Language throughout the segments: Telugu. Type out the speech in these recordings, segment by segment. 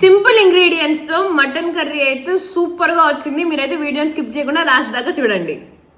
సింపుల్ ఇంగ్రీడియంట్స్ తో మటన్ కర్రీ అయితే సూపర్ గా వచ్చింది. మీరైతే వీడియోని స్కిప్ చేయకుండా లాస్ట్ దాకా చూడండి.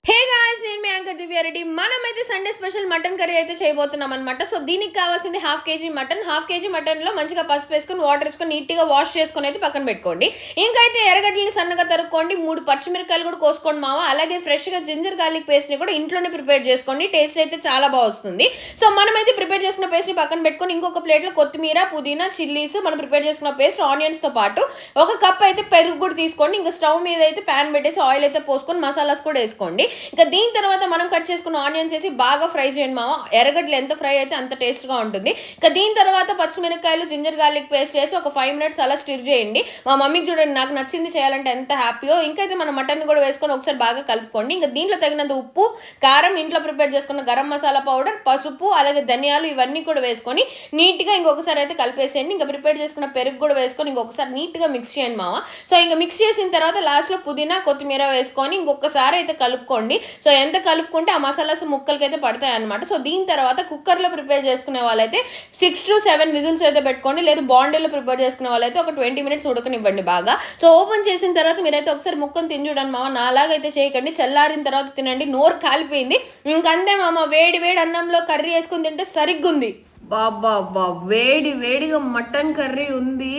హే గాయ్స్, నేను మీ యాంకర్ దివ్యారెడ్డి. మనమైతే సండే స్పెషల్ మటన్ కర్రీ అయితే చేయబోతున్నాం అనమాట. సో దీనికి కావాల్సింది హాఫ్ కేజీ మటన్ లో మంచిగా పసుపు వేసుకొని వాటర్ వేసుకొని నీట్ గా వాష్ చేసుకొని అయితే పక్కన పెట్టుకోండి. ఇంకైతే ఎర్రగడ్డని సన్నగా తరుక్కోండి, 3 పచ్చిమిరకాయలు కూడా కోసుకోండి మావా. అలాగే ఫ్రెష్ గా జింజర్ గార్లిక్ పేస్ట్ ని కూడా ఇంట్లోనే ప్రిపేర్ చేసుకోండి. టేస్ట్ అయితే చాలా బాగా వస్తుంది. సో మనమైతే ప్రిపేర్ చేసుకున్న పేస్ట్ ని పక్కన పెట్టుకొని ఇంకొక ప్లేట్ లో కొత్తిమీర, పుదీనా, చిల్లీస్, మనం ప్రిపేర్ చేసుకున్న పేస్ట్, ఆనియన్స్ తో పాటు 1 కప్ అయితే పెరుగు కూడా తీసుకోండి. ఇంకా స్టవ్ మీద అయితే ప్యాన్ పెట్టేసి ఆయిల్ అయితే పోసుకొని మసాలాస్ కూడా వేసుకోండి. ఇంకా దీని తర్వాత మనం కట్ చేసుకున్న ఆనియన్స్ వేసి బాగా ఫ్రై చేయండి మామ. ఎర్రగడ్డలు ఎంత ఫ్రై అయితే అంత టేస్ట్గా ఉంటుంది. ఇంకా దీని తర్వాత పచ్చిమిరకాయలు, జింజర్ గార్లిక్ పేస్ట్ వేసి ఒక 5 మినిట్స్ అలా స్టిర్ చేయండి. మా మమ్మీకి చూడండి నాకు నచ్చింది చేయాలంటే ఎంత హ్యాపీయో. ఇంకైతే మన మటన్ కూడా వేసుకొని ఒకసారి బాగా కలుపుకోండి. ఇంకా దీంట్లో తగినంత ఉప్పు, కారం, ఇంట్లో ప్రిపేర్ చేసుకున్న గరం మసాలా పౌడర్, పసుపు, అలాగే ధనియాలు ఇవన్నీ కూడా వేసుకొని నీట్గా ఇంకొకసారి అయితే కలిపేసేయండి. ఇంకా ప్రిపేర్ చేసుకున్న పెరుగు కూడా వేసుకొని ఇంకొకసారి నీట్గా మిక్స్ చేయండి మామ. సో ఇంకా మిక్స్ చేసిన తర్వాత లాస్ట్లో పుదీనా, కొత్తిమీర వేసుకొని ఇంకొకసారి అయితే కలుపుకోండి. సో ఎంత కలుపుకుంటే ఆ మసాలాస్ ముక్కలకి అయితే పడతాయి అనమాట. సో దీని తర్వాత కుక్కర్లో ప్రిపేర్ చేసుకునే వాళ్ళైతే 6 to 7 విజిల్స్ అయితే పెట్టుకోండి. లేదు బాండీలో ప్రిపేర్ చేసుకునే వాళ్ళైతే ఒక 20 మినిట్స్ ఉడకనివ్వండి బాగా. సో ఓపెన్ చేసిన తర్వాత మీరైతే ఒకసారి ముక్కను తిని చూడండి మామ. నాలాగైతే చేయకండి, చల్లారిన తర్వాత తినండి. నోరు కాలిపోయింది ఇంకంతే మామ. వేడి వేడి అన్నంలో కర్రీ వేసుకుని తింటే సరిగ్గుంది. బాబా వేడి వేడిగా మటన్ కర్రీ ఉంది,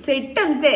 సెట్ అంతే.